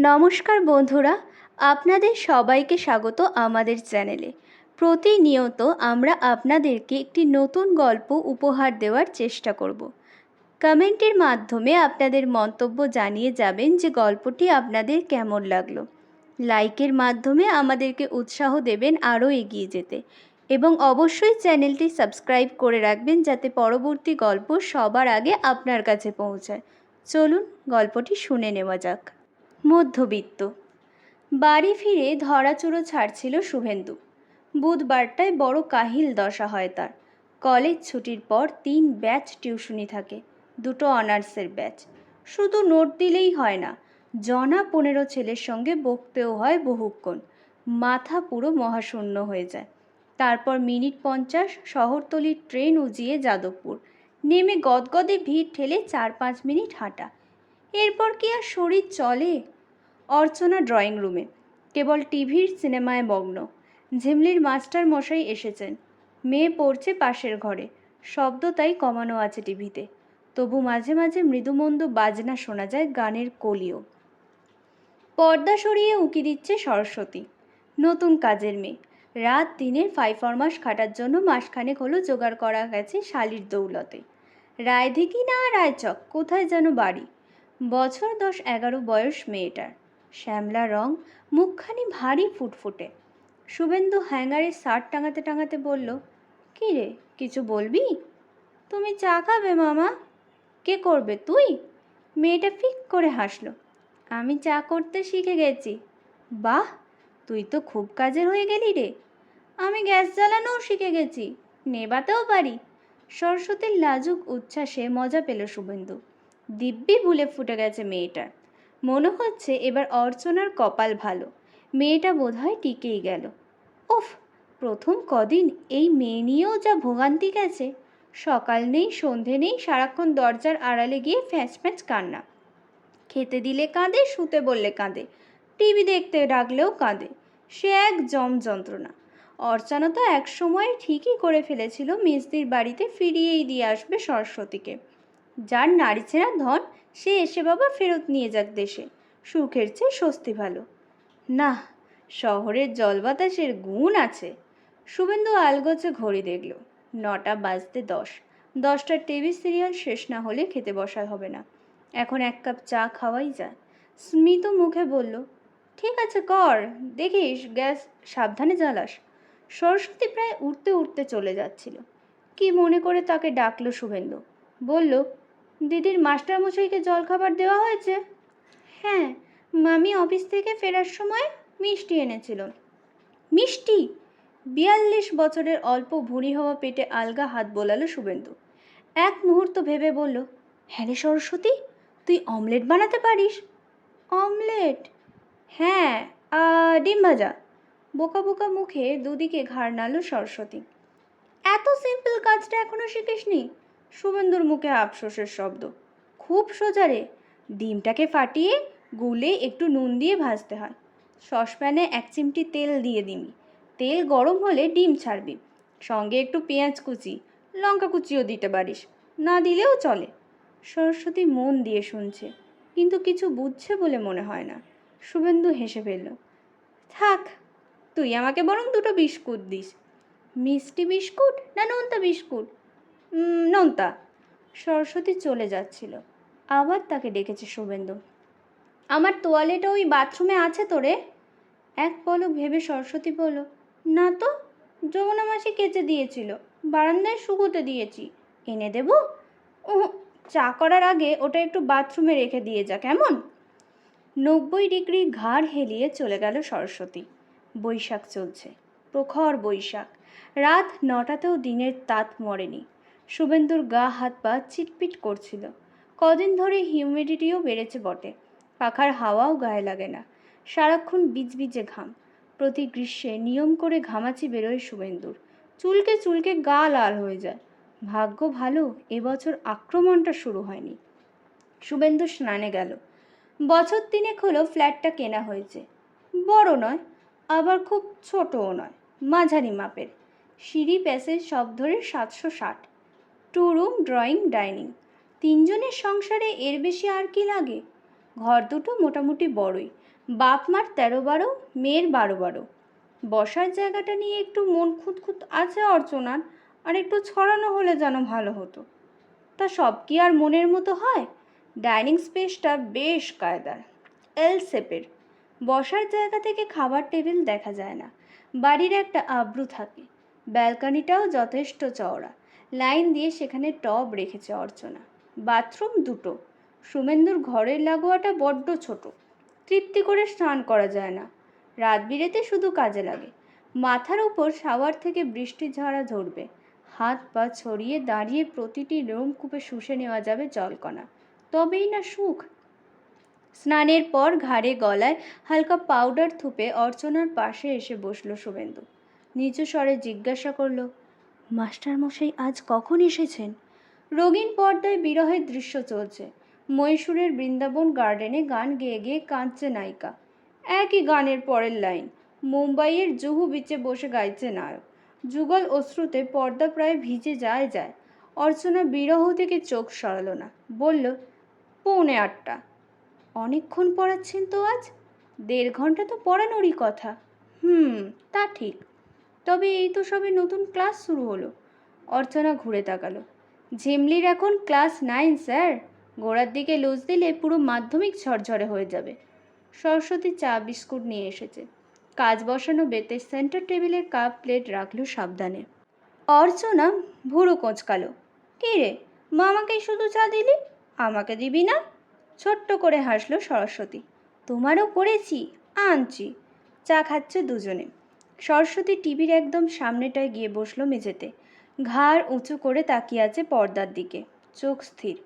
নমস্কার বন্ধুরা, আপনাদের সবাইকে স্বাগত আমাদের চ্যানেলে। প্রতিনিয়ত আমরা আপনাদেরকে একটি নতুন গল্প উপহার দেওয়ার চেষ্টা করব। কমেন্টের মাধ্যমে আপনাদের মন্তব্য জানিয়ে যাবেন যে গল্পটি আপনাদের কেমন লাগলো। লাইকের মাধ্যমে আমাদেরকে উৎসাহ দেবেন আরও এগিয়ে যেতে, এবং অবশ্যই চ্যানেলটি সাবস্ক্রাইব করে রাখবেন যাতে পরবর্তী গল্প সবার আগে আপনার কাছে পৌঁছায়। চলুন গল্পটি শুনে নেওয়া যাক। মধ্যবিত্ত। বাড়ি ফিরে ধরাচুরো ছাড়ছিল শুভেন্দু। বুধবারটায় বড় কাহিল দশা হয় তার। কলেজ ছুটির পর 3 ব্যাচ টিউশনি থাকে, 2 অনার্সের ব্যাচ। শুধু নোট দিলেই হয় না, জনা 15 ছেলের সঙ্গে বকতেও হয় বহুক্ষণ। মাথা পুরো মহাশূন্য হয়ে যায়। তারপর মিনিট 50 শহরতলির ট্রেন উজিয়ে যাদবপুর নেমে গদগদে ভিড় ঠেলে 4-5 মিনিট হাঁটা। এরপর কি আর শরীর চলে? অর্চনা ড্রয়িং রুমে কেবল টিভির সিনেমায় মগ্ন। ঝিমলির মাস্টার মশাই এসেছেন। মেয়ে পড়ছে পাশের ঘরে, শব্দ তাই কমানো আছে টিভিতে। তবু মাঝে মাঝে মৃদুমন্দ বাজনা শোনা যায়, গানের কলিও। পর্দা সরিয়ে উঁকি দিচ্ছে সরস্বতী, নতুন কাজের মেয়ে। রাত দিনের 5 ফরমাস খাটার জন্য মাসখানেক হলো জোগাড় করা গেছে শালির দৌলতে। রায়দিঘি না রায়চক কোথায় যেন বাড়ি। বছর 10-11 বয়স মেয়েটার। শ্যামলা রং, মুখখানি ভারী ফুটফুটে। শুভেন্দু হ্যাঙ্গারে শার্ট টাঙাতে টাঙাতে বলল, কী রে, কিছু বলবি? তুমি চা খাবে মামা? কে করবে, তুই? মেয়েটা ফিক করে হাসল। আমি চা করতে শিখে গেছি। বাহ, তুই তো খুব কাজের হয়ে গেলি রে। আমি গ্যাস জ্বালানোও শিখে গেছি, নেবাতেও পারি। সরস্বতীর লাজুক উচ্ছ্বাসে মজা পেল শুভেন্দু। দিব্যি ভুলে ফুটে গেছে মেয়েটার। মনে হচ্ছে এবার অর্চনার কপাল ভালো, মেয়েটা বোধহয় টিকেই গেল। উফ, প্রথম কদিন এই মেয়ে নিয়েও যা ভোগান্তি গেছে। সকাল নেই সন্ধে নেই, সারাক্ষণ দরজার আড়ালে গিয়ে ফ্যাঁচ ফ্যাঁচ কান্না। খেতে দিলে কাঁদে, শুতে বললে কাঁদে, টিভি দেখতে ডাকলেও কাঁদে। সে এক যন্ত্রণা। অর্চনা তো এক সময় ঠিকই করে ফেলেছিল মিসদির বাড়িতে ফিরিয়েই দিয়ে আসবে সরস্বতীকে। যার নারী ছেঁড়া ধন, সে এসে বাবা ফেরত নিয়ে যাক দেশে, সুখের চেয়ে স্বস্তি ভালো। না, শহরের জল বাতাসের গুণ আছে। শুভেন্দু আলগোছে ঘড়ি দেখল, 9টা বাজতে 10। 10টার টিভি সিরিয়াল শেষ না হলে খেতে বসা হবে না। এখন 1 কাপ চা খাওয়াই যায়। স্মিত মুখে বলল, ঠিক আছে কর, দেখিস গ্যাস সাবধানে জ্বালাস। সরস্বতী প্রায় উঠতে উঠতে চলে যাচ্ছিল। কি মনে করে তাকে ডাকলো শুভেন্দু। বলল, দিদির মাস্টারমশাইকে জলখাবার দেওয়া হয়েছে? হ্যাঁ, মামি অফিস থেকে ফেরার সময় মিষ্টি এনেছিল। মিষ্টি? 42 বছরের অল্প ভুঁড়ি হওয়া পেটে আলগা হাত বোলালো শুভেন্দু। এক মুহূর্ত ভেবে বলল, হ্যাঁ রে সরস্বতী, তুই অমলেট বানাতে পারিস? অমলেট? হ্যাঁ, ডিম ভাজা। বোকা বোকা মুখে দুদিকে ঘাড় নাড়ল সরস্বতী। এত সিম্পল কাজটা এখনো শিখিসনি? শুভেন্দুর মুখে আফসোসের শব্দ। খুব সোজা রে। ডিমটাকে ফাটিয়ে গুলে একটু নুন দিয়ে ভাজতে হয়। সসপ্যানে 1 চিমটি তেল দিয়ে দিবি। তেল গরম হলে ডিম ছাড়বি, সঙ্গে একটু পেঁয়াজ কুচি, লঙ্কা কুচিও দিতে পারিস, না দিলেও চলে। সরস্বতী মন দিয়ে শুনছে, কিন্তু কিছু বুঝছে বলে মনে হয় না। শুভেন্দু হেসে ফেলল। থাক, তুই আমাকে বরং 2টো বিস্কুট দিস। মিষ্টি বিস্কুট না নোনতা বিস্কুট? নোনতা। সরস্বতী চলে যাচ্ছিল। আবার তাকে ডেকেছে শুভেন্দু। আমার তোয়ালেটা ওই বাথরুমে আছে তো রে? এক পলক ভেবে সরস্বতী বলল, না তো, যমুনা মাসি কেচে দিয়েছিল, বারান্দায় শুকোতে দিয়েছি, এনে দেব? চা করার আগে ওটা একটু বাথরুমে রেখে দিয়ে যা, কেমন? 90 ডিগ্রি ঘাড় হেলিয়ে চলে গেল সরস্বতী। বৈশাখ চলছে, প্রখর বৈশাখ। রাত 9টাতেও দিনের তাত মরেনি। শুভেন্দুর গা হাত পা চিটপিট করছিল। কদিন ধরে হিউমিডিটিও বেড়েছে বটে, পাখার হাওয়াও গায়ে লাগে না। সারাক্ষণ বিজবিজে ঘাম। প্রতি গ্রীষ্মে নিয়ম করে ঘামাচি বেরোয় শুভেন্দুর। চুলকে চুলকে গা লাল হয়ে যায়। ভাগ্য ভালো, এবছর আক্রমণটা শুরু হয়নি। শুভেন্দু স্নানে গেল। বছর 3 হলো ফ্ল্যাটটা কেনা হয়েছে। বড় নয়, আবার খুব ছোটও নয়, মাঝারি মাপের। সিঁড়ি প্যাসেজ সব ধরে 760। 2 রুম, ড্রয়িং, ডাইনিং। 3 জনের সংসারে এর বেশি আর কি লাগে? ঘর দুটো মোটামুটি বড়ই, বাপ মার 13-12, মেয়ের 12-12। বসার জায়গাটা নিয়ে একটু মন খুঁতখুত আছে অর্চনার, আর একটু ছড়ানো হলে যেন ভালো হতো। তা সব কি আর মনের মতো হয়? ডাইনিং স্পেসটা বেশ কায়দার, এল শেপের। বসার জায়গা থেকে খাবার টেবিল দেখা যায় না, বাড়ির একটা আব্রু থাকে। ব্যালকনিটাও যথেষ্ট চওড়া, লাইন দিয়ে সেখানে টব রেখেছে অর্চনা। বাথরুম দুটো। সুমেন্দুর ঘরের লাগোয়াটা বড্ড ছোট, তৃপ্তি করে স্নান করা যায় না, রাত বিরেতে শুধু কাজে লাগে। মাথার উপর শাওয়ার থেকে বৃষ্টির ঝাড়া ঝরবে, হাত পা ছড়িয়ে দাঁড়িয়ে প্রতিটি লোমকূপে শুষে নেওয়া যাবে জলকণা, তবেই না সুখ। স্নানের পর ঘাড়ে গলায় হালকা পাউডার থুপে অর্চনার পাশে এসে বসল শুভেন্দু। নিচু স্বরে জিজ্ঞাসা করল, মাস্টারমশাই আজ কখন এসেছেন? রঙিন পর্দায় বিরহের দৃশ্য চলছে। মহীশূরের বৃন্দাবন গার্ডেনে গান গেয়ে গেয়ে কাঁদছে নায়িকা। একই গানের পরের লাইন মুম্বাইয়ের জুহু বিচে বসে গাইছে নায়ক। যুগল অশ্রুতে পর্দা প্রায় ভিজে যায়। অর্চনা বিরহ থেকে চোখ সরালো না, বলল, 7:45। অনেকক্ষণ পড়াচ্ছেন তো আজ? 1.5 ঘন্টা তো পড়ানোরই কথা। তা ঠিক, তবে এই তো সবে নতুন ক্লাস শুরু হলো। অর্চনা ঘুরে তাকালো। ঝিমলির এখন ক্লাস 9 স্যার। গোড়ার দিকে লুজ দিলে পুরো মাধ্যমিক ঝরঝরে হয়ে যাবে। সরস্বতী চা বিস্কুট নিয়ে এসেছে। কাজ বসানো বেতের সেন্টার টেবিলের কাপ প্লেট রাখলো সাবধানে। অর্চনা ভুরু কোঁচকালো। কী রে, মামাকেই শুধু চা দিলি, আমাকে দিবি না? ছোট্ট করে হাসলো সরস্বতী। তোমারও করেছি, আনছি। চা খাচ্ছে দুজনে। সরস্বতী টিভির একদম সামনেটায় গিয়ে বসলো মেঝেতে, ঘাড় উঁচু করে তাকিয়ে আছে পর্দার দিকে, চোখ স্থির।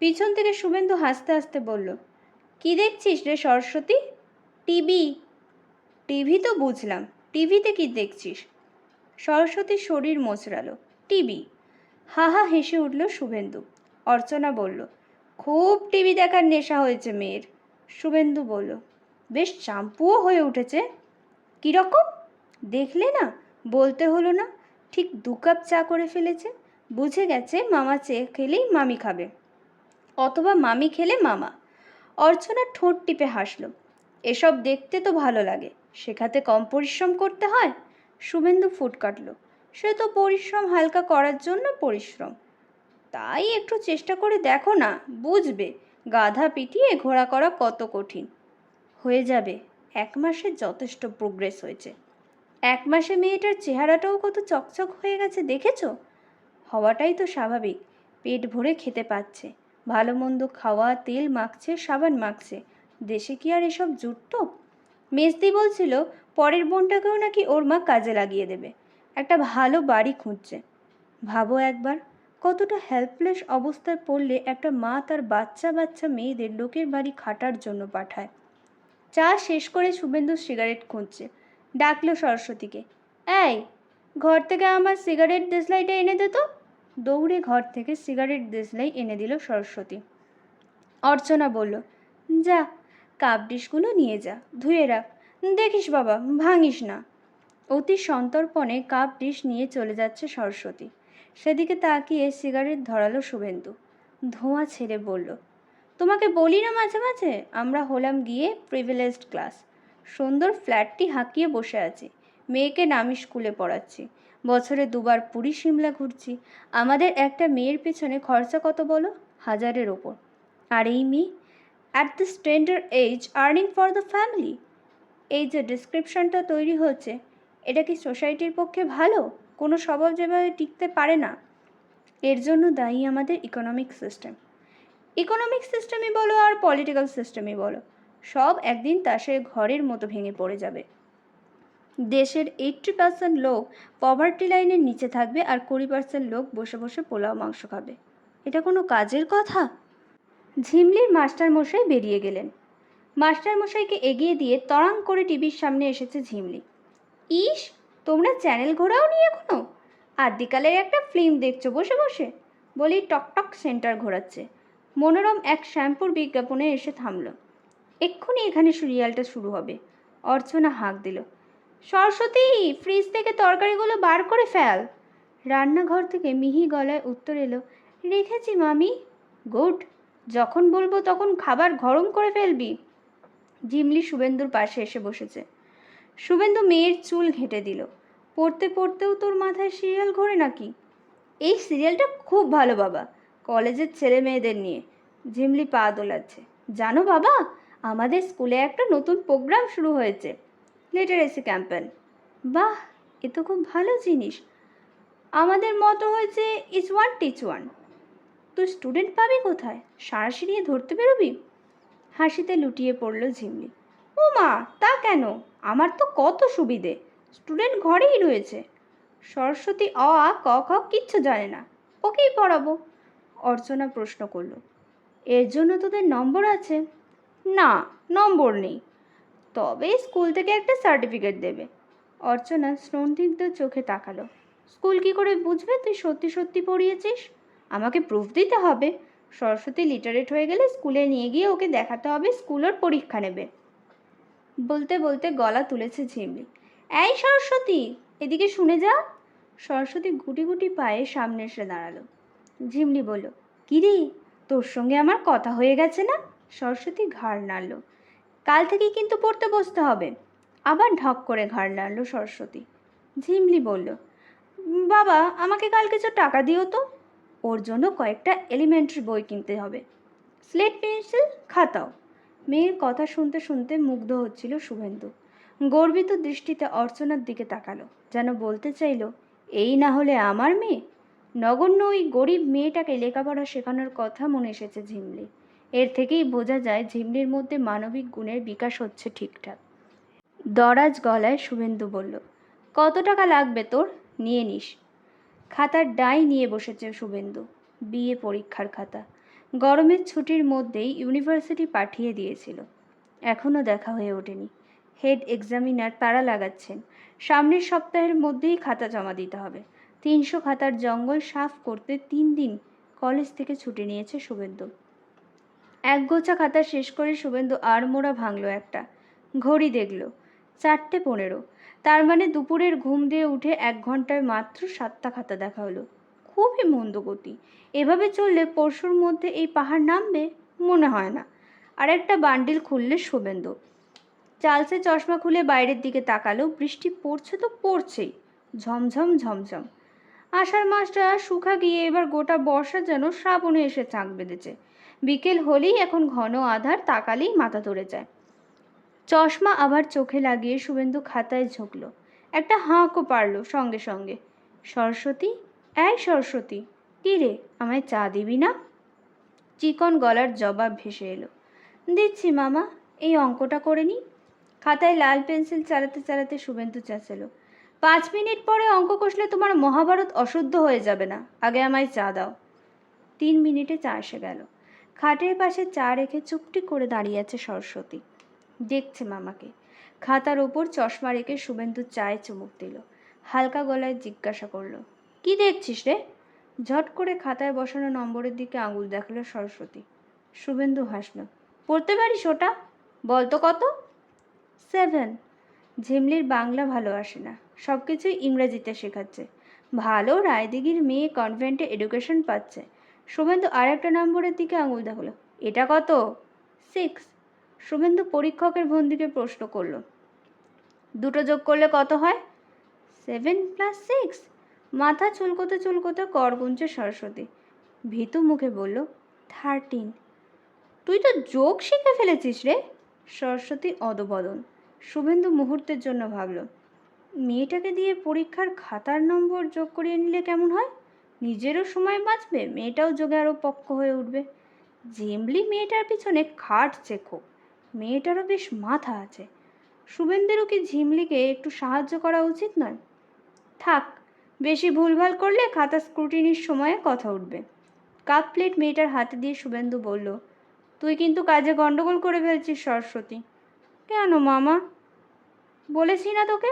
পিছন থেকে শুভেন্দু হাসতে হাসতে বলল, কি দেখছিস রে সরস্বতী? টিভি। টিভি তো বুঝলাম, টিভিতে কি দেখছিস? সরস্বতীর শরীর মোচড়ালো। টিভি। হা হেসে উঠল শুভেন্দু। অর্চনা বলল, খুব টিভি দেখার নেশা হয়েছে মেয়ের। শুভেন্দু বলল, বেশ চাম্পুও হয়ে উঠেছে। কীরকম? দেখলে না, বলতে হলো না। ঠিক 2 কাপ চা করে ফেলেছে। বুঝে গেছে মামা চেয়ে খেলেই মামি খাবে, অথবা মামি খেলে মামা। অর্চনা ঠোঁট টিপে হাসল। এসব দেখতে তো ভালো লাগে, শেখাতে কম পরিশ্রম করতে হয়? শুভেন্দু ফুট কাটল। সে তো পরিশ্রম হালকা করার জন্য পরিশ্রম। তাই একটু চেষ্টা করে দেখো না, বুঝবে গাধা পিটিয়ে ঘোড়া করা কত কঠিন। হয়ে যাবে, 1 মাসে যথেষ্ট প্রোগ্রেস হয়েছে। 1 মাসে মেয়েটার চেহারাটাও কত চকচক হয়ে গেছে দেখেছো? হওয়াটাই তো স্বাভাবিক। পেট ভরে খেতে পাচ্ছে, ভালো মন্দ খাওয়া, তেল মাখছে, সাবান মাখছে। দেশে কি আর এসব জুটত? মেজদি বলছিল পরের বোনটাকেও নাকি ওর মা কাজে লাগিয়ে দেবে। একটা ভালো বাড়ি খুঁজছে। ভাবো একবার, কতটা হেল্পলেস অবস্থায় পড়লে একটা মা তার বাচ্চা মেয়েদের লোকের বাড়ি খাটার জন্য পাঠায়। চা শেষ করে শুভেন্দু সিগারেট খুঁজছে। ডাকলো সরস্বতীকে, এই ঘর থেকে আমার সিগারেট দেশলাইটা এনে দে তো। দৌড়ে ঘর থেকে সিগারেট দেশলাই এনে দিল সরস্বতী। অর্চনা বলল, যা, কাপ ডিশগুলো নিয়ে যা, ধুয়ে রাখ। দেখিস বাবা, ভাঙিস না। অতি সন্তর্পণে কাপ ডিশ নিয়ে চলে যাচ্ছে সরস্বতী। সেদিকে তাকিয়ে সিগারেট ধরালো শুভেন্দু। ধোঁয়া ছেড়ে বলল, তোমাকে বলি না মাঝে মাঝে আমরা হলাম গিয়ে প্রিভিলেজড ক্লাস। সুন্দর ফ্ল্যাটটি হাঁকিয়ে বসে আছি, মেয়েকে নামি স্কুলে পড়াচ্ছি, বছরে 2 বার পুরী সিমলা ঘুরছি। আমাদের একটা মেয়ের পেছনে খরচা কত বলো? 1000-এর ওপর। আর এই মেয়ে at this tender age earning for the family. এই যে ডিসক্রিপশনটা তৈরি হচ্ছে, এটা কি সোসাইটির পক্ষে ভালো? কোনো স্বভাব যেভাবে টিকতে পারে না। এর জন্য দায়ী আমাদের ইকোনমিক সিস্টেমই বলো আর পলিটিক্যাল সিস্টেমই বলো, সব একদিন তাসের ঘরের মতো ভেঙে পড়ে যাবে। দেশের 80% লোক পভার্টি লাইনের নিচে থাকবে, আর 20% লোক বসে বসে পোলাও মাংস খাবে। এটা কোনো কাজের কথা? ঝিমলির মাস্টারমশাই বেরিয়ে গেলেন। মাস্টারমশাইকে এগিয়ে দিয়ে তড়াং করে টিভির সামনে এসেছে ঝিমলি। ইস, তোমরা চ্যানেল ঘোরাওনি এখনো? আদিকালের একটা ফিল্ম দেখছো বসে বসে? বলি টকটক সেন্টার ঘোরাচ্ছে। মনোরম এক শ্যাম্পুর বিজ্ঞাপনে এসে থামল। এক্ষুনি এখানে সিরিয়ালটা শুরু হবে। অর্চনা হাঁক দিল, সরস্বতী, ফ্রিজ থেকে তরকারিগুলো বার করে ফেল। রান্নাঘর থেকে মিহি গলায় উত্তর এলো, রেখেছি মামি। গুড। যখন বলবো তখন খাবার গরম করে ফেলবি। ঝিমলি শুভেন্দুর পাশে এসে বসেছে। শুভেন্দু মেয়ের চুল ঘেঁটে দিল। পড়তে পড়তেও তোর মাথায় সিরিয়াল ঘোরে নাকি? এই সিরিয়ালটা খুব ভালো বাবা, কলেজের ছেলে মেয়েদের নিয়ে। ঝিমলি পা দোলাচ্ছে। জানো বাবা, আমাদের স্কুলে একটা নতুন প্রোগ্রাম শুরু হয়েছে, লিটারেসি ক্যাম্পেন। বাহ, এ তো খুব ভালো জিনিস। আমাদের মতো হয়েছে ইচ ওয়ান টিচ ওয়ান। তুই স্টুডেন্ট পাবি কোথায়? সাঁড়াশি নিয়ে ধরতে বেরোবি? হাসিতে লুটিয়ে পড়ল ঝিমলি। ও মা, তা কেন? আমার তো কত সুবিধে, স্টুডেন্ট ঘরেই রয়েছে। সরস্বতী অ আ ক খ কিচ্ছু জানে না, ওকেই পড়াবো। অর্চনা প্রশ্ন করল, এর জন্য তোদের নম্বর আছে? না, নম্বর নেই, তবে স্কুল থেকে একটা সার্টিফিকেট দেবে। অর্চনা স্নগ্ধ চোখে তাকালো। স্কুল কি করে বুঝবে তুই সত্যি সত্যি পড়িয়েছিস? আমাকে প্রুফ দিতে হবে। সরস্বতী লিটারেট হয়ে গেলে স্কুলে নিয়ে গিয়ে ওকে দেখাতে হবে স্কুল ওর পরীক্ষা নেবে। বলতে বলতে গলা তুলেছে ঝিমলি। এই সরস্বতী, এদিকে শুনে যা। সরস্বতী গুটি গুটি পায়ে সামনে এসে দাঁড়ালো। ঝিমলি বলল, কিরে, তোর সঙ্গে আমার কথা হয়ে গেছে না? সরস্বতী ঘাড় নাড়ল। কাল থেকেই কিন্তু পড়তে বসতে হবে। আবার ঢক করে ঘাড় নাড়ল সরস্বতী। ঝিমলি বলল, বাবা, আমাকে কাল কিছু টাকা দিও তো। ওর জন্য কয়েকটা এলিমেন্টারি বই কিনতে হবে, স্লেট পেন্সিল, খাতাও। মেয়ের কথা শুনতে শুনতে মুগ্ধ হচ্ছিল শুভেন্দু। গর্বিত দৃষ্টিতে অর্চনার দিকে তাকালো, যেন বলতে চাইল, এই না হলে আমার মেয়ে। নগণ্য ওই গরিব মেয়েটাকে লেখাপড়া শেখানোর কথা মনে এসেছে ঝিমলি। এর থেকেই বোঝা যায় ঝিমলির মধ্যে মানবিক গুণের বিকাশ হচ্ছে ঠিকঠাক। দরাজ গলায় শুভেন্দু বলল, কত টাকা লাগবে তোর? নিয়ে নিস। খাতার ডাই নিয়ে বসেছে শুভেন্দু। বিএ পরীক্ষার খাতা। গরমের ছুটির মধ্যেই ইউনিভার্সিটি পাঠিয়ে দিয়েছিল। এখনও দেখা হয়ে ওঠেনি। হেড এক্সামিনার তাড়া লাগাচ্ছেন, সামনের সপ্তাহের মধ্যেই খাতা জমা দিতে হবে। 300 খাতার জঙ্গল সাফ করতে 3 দিন কলেজ থেকে ছুটি নিয়েছে শুভেন্দু। একগোছা খাতা শেষ করে শুভেন্দু আড়মোড়া ভাঙল একটা। ঘড়ি দেখল, 4:15। তার মানে দুপুরের ঘুম দিয়ে উঠে 1 ঘন্টায় মাত্র 7টা খাতা দেখা হলো। খুবই মন্দ গতি। এভাবে চললে পরশুর মধ্যে এই পাহাড় নামবে মনে হয় না। আর একটা বান্ডিল খুললে শুভেন্দু। চালসে চশমা খুলে বাইরের দিকে তাকালো। বৃষ্টি পড়ছে তো পড়ছেই, ঝমঝম ঝমঝম। আষাঢ় মাসটা শুকা গিয়ে এবার গোটা বর্ষা যেন শ্রাবণে এসে চাঁক বেঁধেছে। বিকেল হলেই এখন ঘন আধার, তাকালেই মাথা ধরে যায়। চশমা আবার চোখে লাগিয়ে শুভেন্দু খাতায় ঝুঁকল। একটা হাঁকও পারল সঙ্গে সঙ্গে। সরস্বতী, এই সরস্বতী, কী রে, আমায় চা দিবি না? চিকন গলার জবাব ভেসে এলো, দিচ্ছি মামা, এই অঙ্কটা করে নি। খাতায় লাল পেন্সিল চালাতে চালাতে শুভেন্দু চেঁচালো, 5 মিনিট পরে অঙ্ক কষলে তোমার মহাভারত অশুদ্ধ হয়ে যাবে না, আগে আমায় চা দাও। 3 মিনিটে চা এসে গেল। খাটের পাশে চা রেখে চুপটি করে দাঁড়িয়ে আছে সরস্বতী, দেখছে মামাকে। খাতার ওপর চশমা রেখে শুভেন্দু চায়ে চুমুক দিল। হালকা গলায় জিজ্ঞাসা করলো, কি দেখছিস রে? ঝট করে খাতায় বসানো নম্বরের দিকে আঙুল দেখালো সরস্বতী। শুভেন্দু হাসল, পড়তে পারিস ওটা? বলতো কত? 7। ঝিমলির বাংলা ভালো আসে না, সব কিছুই ইংরেজিতে শেখাচ্ছে। ভালো রায়দিঘির মেয়ে কনভেন্টে এডুকেশন পাচ্ছে। শুভেন্দু আর একটা নম্বরের দিকে আঙুল দেখালো, এটা কত? 6। শুভেন্দু পরীক্ষকের ভঙ্গিতে প্রশ্ন করল, দুটো যোগ করলে কত হয়? 7 + 6। মাথা চুলকোতে চুলকোতে কর গুনছে সরস্বতী। ভীতু মুখে বলল, 13। তুই তো যোগ শিখে ফেলেছিস রে। সরস্বতী অদবদন। শুভেন্দু মুহূর্তের জন্য ভাবল, মেয়েটাকে দিয়ে পরীক্ষার খাতার নম্বর যোগ করিয়ে নিলে কেমন হয়? নিজেরও সময় বাঁচবে, মেয়েটাও যোগে আরও পক্ক হয়ে উঠবে। ঝিমলি মেয়েটার পিছনে খাটছে খুব, মেয়েটারও বেশ মাথা আছে। শুভেন্দুরও কি ঝিমলিকে একটু সাহায্য করা উচিত নয়? থাক, বেশি ভুলভাল করলে খাতা স্ক্রুটিনির সময়ে কথা উঠবে। কাপ প্লেট মেয়েটার হাতে দিয়ে শুভেন্দু বলল, তুই কিন্তু কাজে গন্ডগোল করে ফেলছিস সরস্বতী। কেন মামা? বলেছি না তোকে,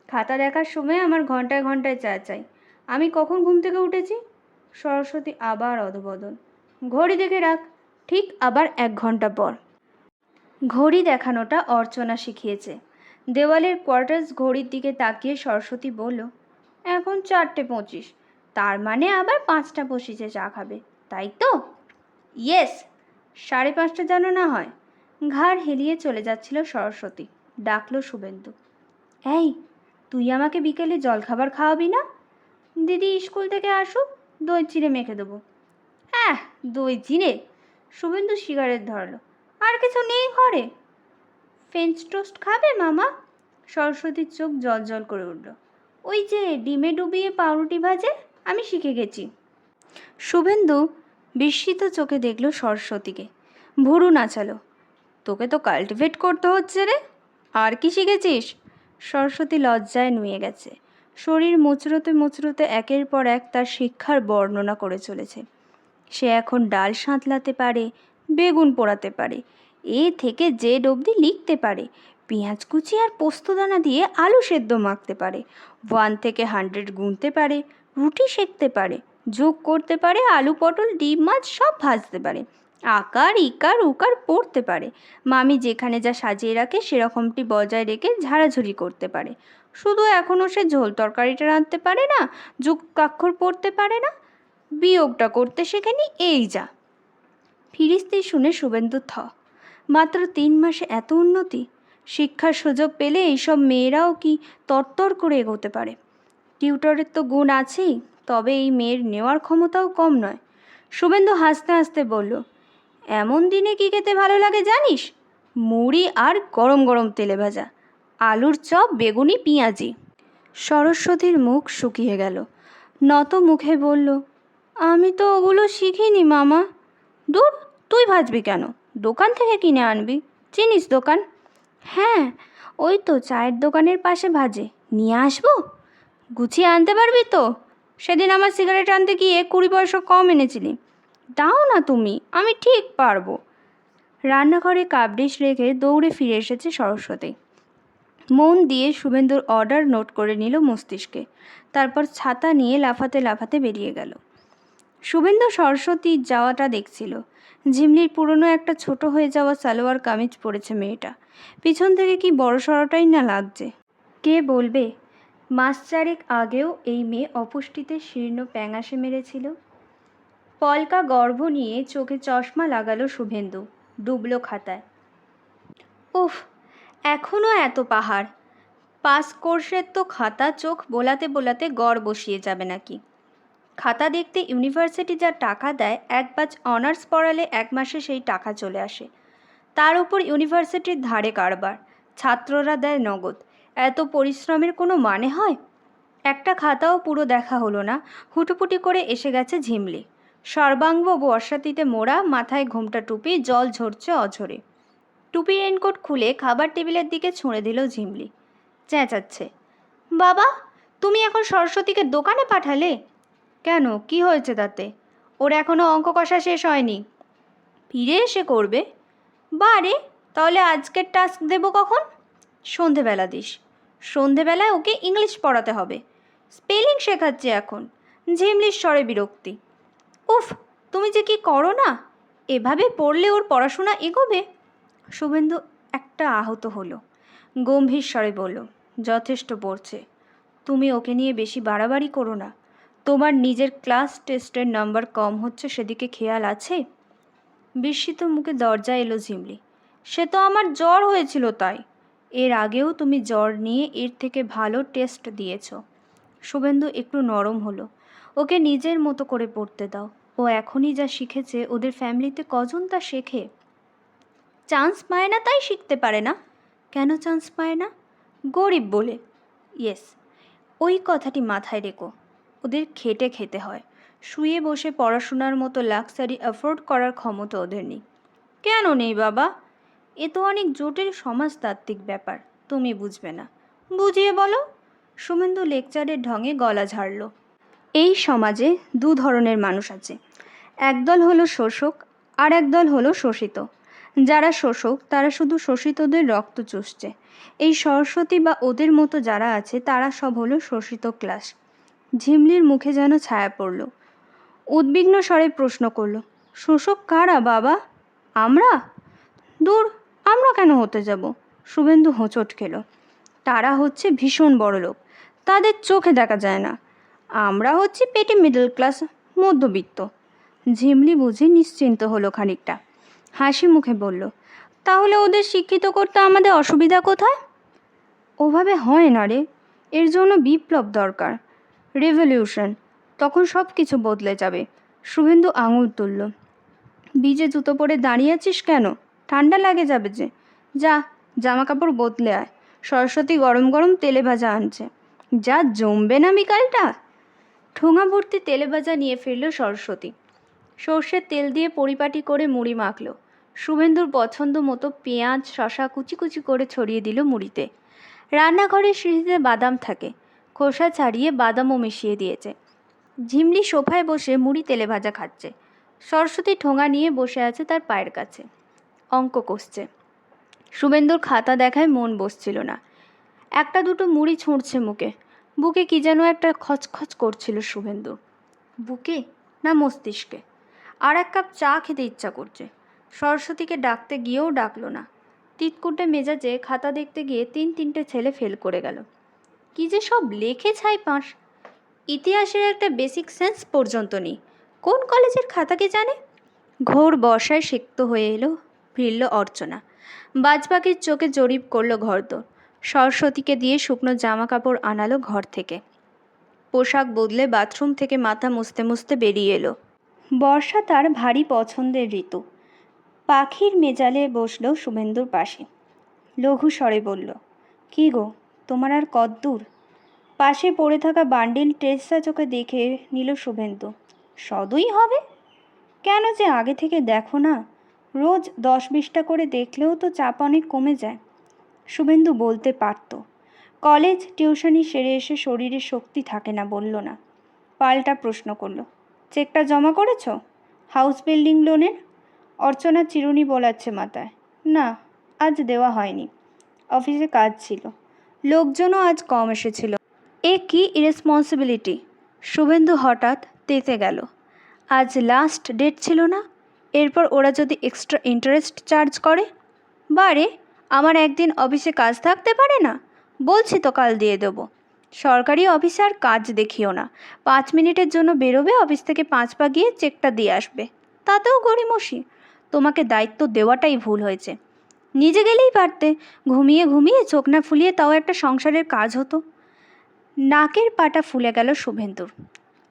খাতা দেখার সময় আমার ঘন্টায় ঘন্টায় চা চাই। আমি কখন ঘুম থেকে উঠেছি? সরস্বতী আবার অধবদন। ঘড়ি দেখে রাখ, ঠিক আবার 1 ঘন্টা পর। ঘড়ি দেখানোটা অর্চনা শিখিয়েছে। দেওয়ালের কোয়ার্টার্স ঘড়ির দিকে তাকিয়ে সরস্বতী বলল, এখন 4:25, তার মানে আবার 5টা 25 চা খাবে, তাই তো? ইয়েস। 5:30 যেন না হয়। ঘাড় হেলিয়ে চলে যাচ্ছিল সরস্বতী। ডাকলো শুভেন্দু, এই তুই আমাকে বিকেলে জলখাবার খাওয়াবি না? দিদি স্কুল থেকে আসুক, দই চিড়ে মেখে দেবো। হ্যাঁ, দই চিড়ে? শুভেন্দু সিগারেট ধরালো। আর কিছু নেই ঘরে? ফ্রেঞ্চ টোস্ট খাবে মামা? সরস্বতীর চোখ জল জল করে উঠল। ওই যে ডিমে ডুবিয়ে পাউরুটি ভাজে, আমি শিখে গেছি। শুভেন্দু বিস্মিত চোখে দেখল সরস্বতীকে। ভুরু নাচালো। তোকে তো কাল্টিভেট করতে হচ্ছে রে। আর কি শিখেছিস? সরস্বতী লজ্জায় নুয়ে গেছে। শরীর মুচড়োতে মুচড়োতে একের পর এক তার শিক্ষার বর্ণনা করে চলেছে। সে এখন ডাল সাঁতলাতে পারে, বেগুন পোড়াতে পারে, এ থেকে জেড অবধি লিখতে পারে, পেঁয়াজ কুচি আর পোস্তদানা দিয়ে আলু সেদ্ধ মাখতে পারে, 1 থেকে 100 গুনতে পারে, রুটি সেঁকতে পারে, যোগ করতে পারে, আলু পটল ডিম মাছ সব ভাজতে পারে, আকার ইকার উকার পড়তে পারে, মামি যেখানে যা সাজিয়ে রাখে সেরকমটি বজায় রেখে ঝাড়াঝুড়ি করতে পারে। শুধু এখনও সে ঝোল তরকারিটা রাঁধতে পারে না, যুক্তাক্ষর পড়তে পারে না, বিয়োগটা করতে শেখেনি, এই যা। ফিরিস্তি শুনে শুভেন্দু থ। মাত্র 3 মাসে এত উন্নতি! শিক্ষার সুযোগ পেলে এইসব মেয়েরাও কি তরতর করে এগোতে পারে। টিউটরের তো গুণ আছেই, তবে এই মেয়ের নেওয়ার ক্ষমতাও কম নয়। শুভেন্দু হাসতে হাসতে বলল, এমন দিনে কি খেতে ভালো লাগে জানিস? মুড়ি আর গরম গরম তেলে ভাজা, আলুর চপ, বেগুনি, পেঁয়াজি। সরস্বতীর মুখ শুকিয়ে গেল। নত মুখে বলল, আমি তো ওগুলো শিখিনি মামা। দূর, তুই ভাজবি কেন? দোকান থেকে কিনে আনবি। চিনিস দোকান? হ্যাঁ, ওই তো চায়ের দোকানের পাশে ভাজে, নিয়ে আসবো? গুছিয়ে আনতে পারবি তো? সেদিন আমার সিগারেট আনতে গিয়ে 20 পয়সা কম এনেছিলি। দাও না তুমি, আমি ঠিক পারবো। রান্নাঘরে কাপ ডিশ রেখে দৌড়ে ফিরে এসেছে সরস্বতী। মন দিয়ে শুভেন্দুর অর্ডার নোট করে নিল মস্তিষ্কে। তারপর ছাতা নিয়ে লাফাতে লাফাতে বেরিয়ে গেল। শুভেন্দু সরস্বতীর যাওয়াটা দেখছিল। ঝিমলির পুরনো একটা ছোট হয়ে যাওয়া সালোয়ার কামিজ পরেছে মেয়েটা। পিছন থেকে কি বড়সড়টাই না লাগছে। কে বলবে 4 মাস আগেও এই মেয়ে অপুষ্টিতে শীর্ণ প্যাঙাসে মেরেছিল। পলকা গর্ভ নিয়ে চোখে চশমা লাগালো শুভেন্দু। ডুবলো খাতায়। উফ, এখনও এত পাহাড়! পাস কোর্সের তো খাতা চোখ বোলাতে বোলাতে গড় বসিয়ে যাবে নাকি। খাতা দেখতে ইউনিভার্সিটি যা টাকা দেয়, 1 ব্যাচ অনার্স পড়ালে 1 মাসে সেই টাকা চলে আসে। তার উপর ইউনিভার্সিটির ধারে কারবার, ছাত্ররা দেয় নগদ। এত পরিশ্রমের কোনো মানে হয়? একটা খাতাও পুরো দেখা হলো না। হুটোপুটি করে এসে গেছে ঝিমলি। সর্বাঙ্গ বর্ষাতিতে মোড়া, মাথায় ঘোমটা টুপি, জল ঝরছে অঝরে। টুপি রেনকোট খুলে খাবার টেবিলের দিকে ছুঁড়ে দিল ঝিমলি। চেঁচাচ্ছে, বাবা তুমি এখন সরস্বতীকে দোকানে পাঠালে? কেন, কি হয়েছে তাতে? ওর এখনও অঙ্ক কষা শেষ হয়নি। ফিরে এসে করবে? বারে, তাহলে আজকের টাস্ক দেবো কখন? সন্ধেবেলা দিস। সন্ধেবেলায় ওকে ইংলিশ পড়াতে হবে। স্পেলিং শেখাচ্ছে এখন। ঝিমলির স্বরে বিরক্তি। উফ, তুমি যে কি করো না! এভাবে পড়লে ওর পড়াশোনা এগোবে? শুভেন্দু একটা আহত হলো। গম্ভীর স্বরে বলল, যথেষ্ট পড়ছে। তুমি ওকে নিয়ে বেশি বাড়াবাড়ি করো না। তোমার নিজের ক্লাস টেস্টের নাম্বার কম হচ্ছে, সেদিকে খেয়াল আছে? বিস্মিত মুখে দরজা এলো ঝিমলি। সে তো আমার জ্বর হয়েছিল তাই। এর আগেও তুমি জ্বর নিয়ে এর থেকে ভালো টেস্ট দিয়েছ। শুভেন্দু একটু নরম হলো। ওকে নিজের মতো করে পড়তে দাও। ও এখনই যা শিখেছে ওদের ফ্যামিলিতে কজন তা শেখে? চান্স পায় না তাই শিখতে পারে না। কেন চান্স পায় না? গরিব বলে। ইয়েস, ওই কথাটি মাথায় রেখো। ওদের খেটে খেতে হয়। শুয়ে বসে পড়াশোনার মতো লাক্সারি অ্যাফোর্ড করার ক্ষমতা ওদের নেই। কেন নেই বাবা? এ তো অনেক জটিল সমাজতাত্ত্বিক ব্যাপার, তুমি বুঝবে না। বুঝিয়ে বলো। শুভেন্দু লেকচারের ঢঙে গলা ঝাড়ল। এই সমাজে 2 ধরনের মানুষ আছে। একদল হলো শোষক, আর একদল হলো শোষিত। যারা শোষক তারা শুধু শোষিতদের রক্ত চুষছে। এই সরস্বতী বা ওদের মতো যারা আছে তারা সব হলো শোষিত ক্লাস। ঝিমলির মুখে যেন ছায়া পড়ল। উদ্বিগ্ন স্বরে প্রশ্ন করল, শোষক কারা বাবা? আমরা? দূর, আমরা কেন হতে যাব? শুভেন্দু হোঁচট খেল। তারা হচ্ছে ভীষণ বড় লোক, তাদের চোখে দেখা যায় না। আমরা হচ্ছি পেটি মিডল ক্লাস, মধ্যবিত্ত। ঝিমলি বুঝি নিশ্চিন্ত হলো খানিকটা। হাসি মুখে বলল, তাহলে ওদের শিক্ষিত করতে আমাদের অসুবিধা কোথায়? ওভাবে হয় না রে, এর জন্য বিপ্লব দরকার, রেভলিউশন, তখন সব কিছু বদলে যাবে। শুভেন্দু আঙুল তুলল। ভিজে জুতো পরে দাঁড়িয়ে আছিস কেন? ঠান্ডা লাগে যাবে যে। যা, জামা কাপড় বদলে আয়, সরস্বতী গরম গরম তেলে ভাজা আনছে, যা জমবে না বিকালটা। ঠোঙা ভর্তি তেলে ভাজা নিয়ে ফিরল সরস্বতী। সর্ষের তেল দিয়ে পরিপাটি করে মুড়ি মাখল। শুভেন্দুর পছন্দ মতো পেঁয়াজ শশা কুচি কুচি করে ছড়িয়ে দিল মুড়িতে। রান্নাঘরের সিঁড়িতে বাদাম থাকে, খোসা ছাড়িয়ে বাদামও মিশিয়ে দিয়েছে। ঝিমলি সোফায় বসে মুড়ি তেলে ভাজা খাচ্ছে। সরস্বতী ঠোঙা নিয়ে বসে আছে তার পায়ের কাছে, অঙ্ক কষছে। শুভেন্দুর খাতা দেখায় মন বসছিল না। একটা দুটো মুড়ি ছুঁড়ছে মুখে। বুকে কি যেন একটা খচখচ করছিল শুভেন্দুর। বুকে না মস্তিষ্কে। আর এক কাপ চা খেতে ইচ্ছা করছে। সরস্বতীকে ডাকতে গিয়েও ডাকলো না। তিতকুটে মেজাজে খাতা দেখতে গিয়ে তিনটে ছেলে ফেল করে গেল। কি যে সব লেখে ছাই পাঁশ। ইতিহাসের একটা বেসিক সেন্স পর্যন্ত নেই। কোন কলেজের খাতা কে জানে? ঘোর বর্ষায় সিক্ত হয়ে এলো, ফিরল অর্চনা। বাজপাখির চোখে জরিপ করলো ঘরদোর। সরস্বতীকে দিয়ে শুকনো জামা কাপড় আনালো ঘর থেকে। পোশাক বদলে বাথরুম থেকে মাথা মুছতে মুছতে বেরিয়ে এলো। বর্ষা তার ভারী পছন্দের ঋতু। পাখির মেজালে বসলো শুভেন্দুর পাশে। লঘু স্বরে বলল, কি গো, তোমার আর কদ্দূর? পাশে পড়ে থাকা বান্ডিল টেসা চোখে দেখে নিল শুভেন্দু। সদই হবে। কেন যে আগে থেকে দেখো না? রোজ 10-20টা করে দেখলেও তো চাপ অনেক কমে যায়। শুভেন্দু বলতে পারত। কলেজ টিউশনি সেরে এসে শরীরে শক্তি থাকে না, বলল না। পাল্টা প্রশ্ন করল, চেকটা জমা করেছ হাউস বিল্ডিং লোনের? অর্চনা চিরুনি বোলাচ্ছে মাথায়। না, আজ দেওয়া হয়নি, অফিসে কাজ ছিল, লোকজনও আজ কম এসেছিল। এ কি ইরেসপন্সিবিলিটি! শুভেন্দু হঠাৎ তেতে গেল। আজ লাস্ট ডেট ছিল না? এরপর ওরা যদি এক্সট্রা ইন্টারেস্ট চার্জ করে? বারে, আমার একদিন অফিসে কাজ থাকতে পারে না? বলছি তো কাল দিয়ে দেবো। সরকারি অফিসার কাজ দেখিও না। 5 মিনিটের জন্য বেরোবে, অফিস থেকে 5 পা গিয়ে চেকটা দিয়ে আসবে, তাতেও গড়িমসি। তোমাকে দায়িত্ব দেওয়াটাই ভুল হয়েছে। নিজে গেলেই পারতে। ঘুমিয়ে ঘুমিয়ে চোখ না ফুলিয়ে তাও একটা সংসারের কাজ হতো। নাকের পাটা ফুলে গেল শুভেন্দুর।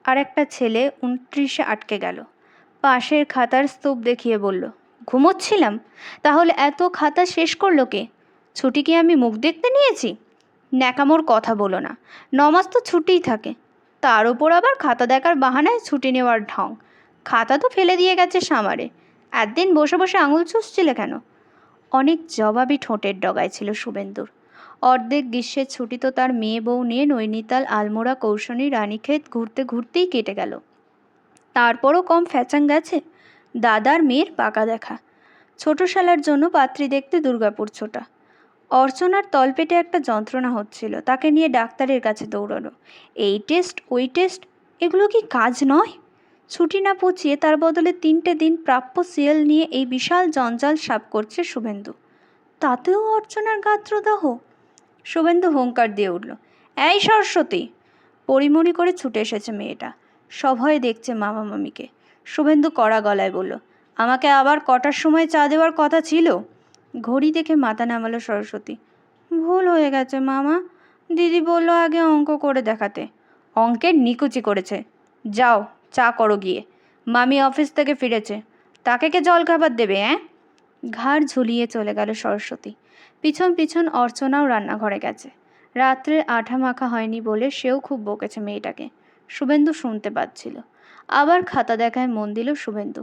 আর একটা ছেলে 29-এ আটকে গেল। পাশের খাতার স্তূপ দেখিয়ে বলল, ঘুমোচ্ছিলাম? তাহলে এত খাতা শেষ করলো কে? ছুটি কি আমি মুখ দেখতে নিয়েছি? ন্যাকামোর কথা বলো না। নমাস তো ছুটিই থাকে, তার ওপর আবার খাতা দেখার বাহানায় ছুটি নেওয়ার ঢং। খাতা তো ফেলে দিয়ে গেছে সামারে, একদিন বসে বসে আঙুল চুষছিলে কেন? অনেক জবাবই ঠোঁটের ডগায় ছিল শুভেন্দুর। অর্ধেক গ্রীষ্মের ছুটি তো তার মেয়ে বউ নিয়ে নৈনিতাল, আলমোড়া, কৌশনী, রানীক্ষেত ঘুরতে ঘুরতেই কেটে গেল। তারপরও কম ফ্যাচাং গেছে? দাদার মেয়ের পাকা দেখা, ছোট শালার জন্য পাত্রী দেখতে দুর্গাপুর ছোটা। অর্চনার তলপেটে একটা যন্ত্রণা হচ্ছিল, তাকে নিয়ে ডাক্তারের কাছে দৌড়ালো। এই টেস্ট ওই টেস্ট, এগুলো কি কাজ নয়? ছুটি না পচিয়ে তার বদলে 3টে দিন প্রাপ্য সিএল নিয়ে এই বিশাল জঞ্জাল সাফ করছে শুভেন্দু। তাতেও অর্চনার গাত্রদাহ। শুভেন্দু হুঙ্কার দিয়ে উঠল, এই সরস্বতী! পরিমরি করে ছুটে এসেছে মেয়েটা, সভয়ে দেখছে মামা মামিকে। শুভেন্দু কড়া গলায় বলল, আমাকে আবার কটার সময় চা দেওয়ার কথা ছিল? ঘড়ি দেখে মাথা নামালো সরস্বতী। ভুল হয়ে গেছে মামা, দিদি বলল আগে অঙ্ক করে দেখাতে। অঙ্কের নিকুচি করেছে। যাও চা করো গিয়ে, মামি অফিস থেকে ফিরেছে, তাকে কে জল খাবার দেবে? ঘাড় ঝুলিয়ে চলে গেল সরস্বতী। পিছন পিছন অর্চনাও রান্নাঘরে গেছে। রাত্রে আঠা মাখা হয়নি বলে সেও খুব বকেছে মেয়েটাকে। শুভেন্দু শুনতে পাচ্ছিল। আবার খাতা দেখায় মন দিল শুভেন্দু।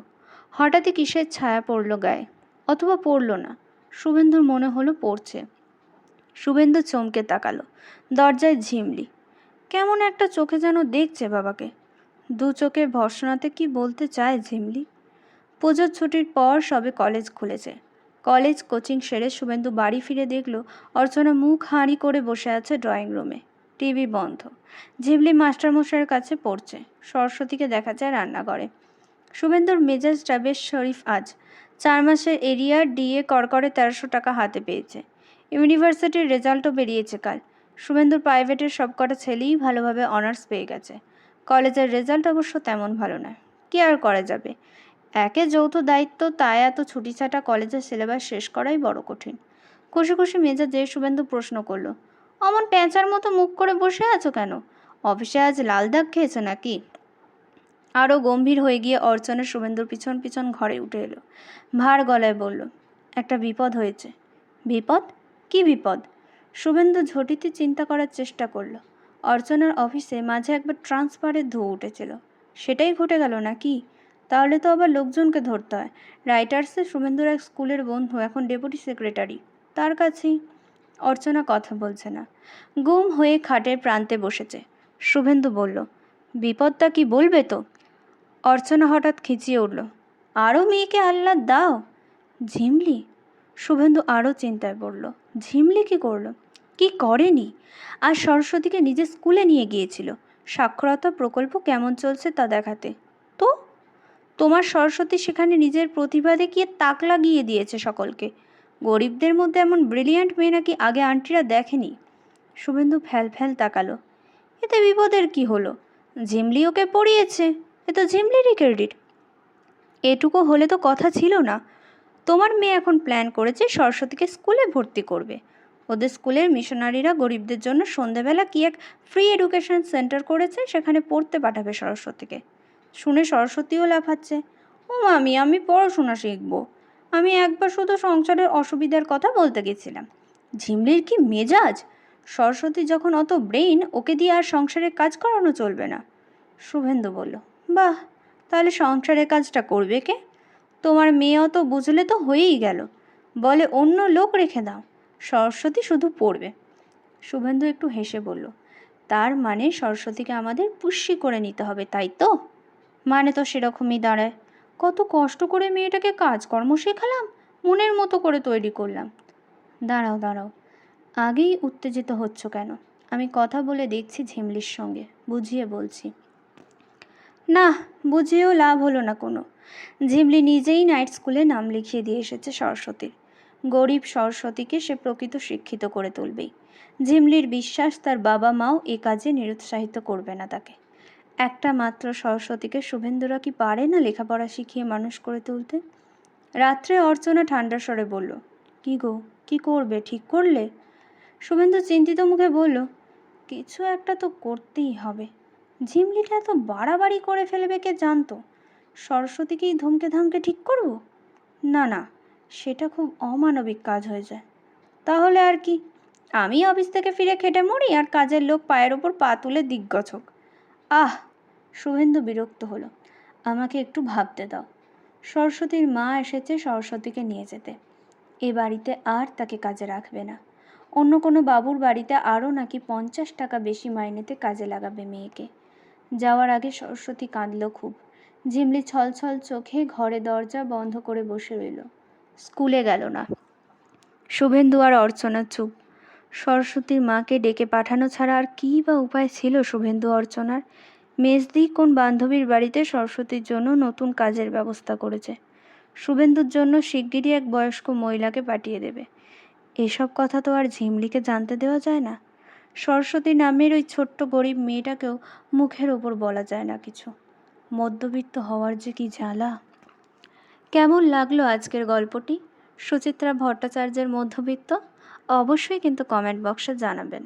হঠাৎই কিসের ছায়া পড়ল গায়ে, অথবা পড়ল না। শুভেন্দুর মনে হলো পড়ছে। শুভেন্দু চমকে তাকালো। দরজায় ঝিমলি। কেমন একটা চোখে যেন দেখছে বাবাকে। দু চোখের ভর্সনাতে কি বলতে চায় ঝিমলি? পুজোর ছুটির পর সবে কলেজ খুলেছে। কলেজ কোচিং সেরে শুভেন্দু বাড়ি ফিরে দেখল অর্চনা মুখ হাঁড়ি করে বসে আছে ড্রয়িং রুমে, টিভি বন্ধ। ঝিমলি মাস্টারমশাইয়ের কাছে পড়ছে। সরস্বতীকে দেখা যায় রান্নাঘরে। শুভেন্দুর মেজাজটা বেশ শরীফ আজ। 4 মাসের এরিয়ার ডিএ করকরে 1300 টাকা হাতে পেয়েছে। ইউনিভার্সিটির রেজাল্টও বেরিয়েছে কাল। শুভেন্দুর প্রাইভেটের সবকটা ছেলেই ভালোভাবে অনার্স পেয়ে গেছে। কলেজের রেজাল্ট অবশ্য তেমন ভালো নয়, কি আর করা যাবে। একে যৌথ দায়িত্ব, তাই এত ছুটিছাটা কলেজের সিলেবাস শেষ করাই বড় কঠিন। খুশি খুশি মেজাজে শুভেন্দু প্রশ্ন করলো, অমন প্যাঁচার মতো মুখ করে বসে আছো কেন? অফিসে আজ লাল দাগ খেয়েছো নাকি? আরও গম্ভীর হয়ে গিয়ে অর্চনা শুভেন্দুর পিছন পিছন ঘরে উঠে এলো। ভার গলায় বলল, একটা বিপদ হয়েছে। বিপদ? কি বিপদ? শুভেন্দু ঝটিতে চিন্তা করার চেষ্টা করলো। অর্চনার অফিসে মাঝে একবার ট্রান্সফারের ধোঁ উঠেছিল, সেটাই ঘটে গেল নাকি? তাহলে তো আবার লোকজনকে ধরতে হয়। রাইটার্সে শুভেন্দুর এক স্কুলের বন্ধু এখন ডেপুটি সেক্রেটারি, তার কাছেই। অর্চনা কথা বলছে না, গুম হয়ে খাটের প্রান্তে বসেছে। শুভেন্দু বলল, বিপদটা কি বলবে তো? অর্চনা হঠাৎ খিচিয়ে উঠল, আরও মেয়েকে আহ্লাদ দাও? ঝিমলি? শুভেন্দু আরও চিন্তায় পড়ল। ঝিমলি কি করলো? কি করেনি? আর সরস্বতীকে নিজের স্কুলে নিয়ে গিয়েছিল সাক্ষরতা প্রকল্প কেমন চলছে তা দেখাতে। তো তোমার সরস্বতী সেখানে নিজের প্রতিভা দেখিয়ে তাক লাগিয়ে দিয়েছে সকলকে। গরিবদের মধ্যে এমন ব্রিলিয়ান্ট মেয়ে নাকি আগে আন্টিরা দেখেনি। শুভেন্দু ফ্যাল ফ্যাল তাকালো। এতে বিপদের কি হলো? ঝিমলি ওকে পড়িয়েছে, এ তো ঝিমলিরই ক্রেডিট। এটুকু হলে তো কথা ছিল না। তোমার মেয়ে এখন প্ল্যান করেছে সরস্বতীকে স্কুলে ভর্তি করবে। ওদের স্কুলের মিশনারিরা গরিবদের জন্য সন্ধেবেলা কি এক ফ্রি এডুকেশন সেন্টার করেছে, সেখানে পড়তে পাঠাবে সরস্বতীকে। শুনে সরস্বতীও লাফাচ্ছে, ও মামি, আমি পড়াশোনা শিখব। আমি একবার শুধু সংসারের অসুবিধার কথা বলতে গেছিলাম। ঝিমলির কি মেজাজ! সরস্বতী যখন অত ব্রেইন, ওকে দিয়ে আর সংসারের কাজ করানো চলবে না। শুভেন্দু বলল, বাহ, তাহলে সংসারের কাজটা করবে কে? তোমার মেয়ে অত বুঝলে তো হয়েই গেল। বলে অন্য লোক রেখে দাও, সরস্বতী শুধু পড়বে। শুভেন্দু একটু হেসে বলল, তার মানে সরস্বতীকে আমাদের পুষ্যি করে নিতে হবে, তাই তো? মানে তো সেরকমই দাঁড়ায়। কত কষ্ট করে মেয়েটাকে কাজকর্ম শেখালাম, মনের মতো করে তৈরি করলাম। দাঁড়াও দাঁড়াও, আগেই উত্তেজিত হচ্ছ কেন? আমি কথা বলে দেখছি ঝিমলির সঙ্গে, বুঝিয়ে বলছি। না, বুঝিয়েও লাভ হলো না কোনো। ঝিমলি নিজেই নাইট স্কুলে নাম লিখিয়ে দিয়ে এসেছে সরস্বতীর। গরিব সরস্বতীকে সে প্রকৃত শিক্ষিত করে তুলবেই। ঝিমলির বিশ্বাস তার বাবা মাও এ কাজে নিরুৎসাহিত করবে না তাকে। একটা মাত্র সরস্বতীকে শুভেন্দুরা কি পারে না লেখাপড়া শিখিয়ে মানুষ করে তুলতে? রাত্রে অর্চনা ঠান্ডা স্বরে বলল, কি গো, কি করবে ঠিক করলে? শুভেন্দু চিন্তিত মুখে বলল, কিছু একটা তো করতেই হবে। ঝিমলিটা এত বাড়াবাড়ি করে ফেলবে কে জানতো? সরস্বতীকেই ধমকে ধামকে ঠিক করব? না না, সেটা খুব অমানবিক কাজ হয়ে যায়। তাহলে আর কি, আমি অফিস থেকে ফিরে খেটে মরি আর কাজের লোক পায়ের ওপর পা তুলে দিগ্গছক। আহ! শুভেন্দু বিরক্ত হলো, আমাকে একটু ভাবতে দাও। সরস্বতীর মা এসেছে সরস্বতীকে নিয়ে যেতে। এ বাড়িতে আর তাকে কাজে রাখবে না। অন্য কোনো বাবুর বাড়িতে আরও নাকি 50 টাকা বেশি মাইনেতে কাজে লাগাবে মেয়েকে। যাওয়ার আগে সরস্বতী কাঁদল খুব। ঝিমলি ছলছল চোখে ঘরে দরজা বন্ধ করে বসে রইল, স্কুলে গেল না। শুভেন্দু আর অর্চনা চুপ। সরস্বতীর মাকে ডেকে পাঠানো ছাড়া আর কী বা উপায় ছিল শুভেন্দু অর্চনার? মেজদি কোন বান্ধবীর বাড়িতে সরস্বতীর জন্য নতুন কাজের ব্যবস্থা করেছে। শুভেন্দুর জন্য শিগগিরই এক বয়স্ক মহিলাকে পাঠিয়ে দেবে। এসব কথা তো আর ঝিমলিকে জানতে দেওয়া যায় না। সরস্বতী নামের ওই ছোট্ট গরিব মেয়েটাকেও মুখের ওপর বলা যায় না কিছু। মধ্যবিত্ত হওয়ার যে কি জ্বালা। কেমন লাগলো আজকের গল্পটি? সুচিত্রা ভট্টাচার্যের মধ্যবিত্ত? অবশ্যই কিন্তু কমেন্ট বক্সে জানাবেন।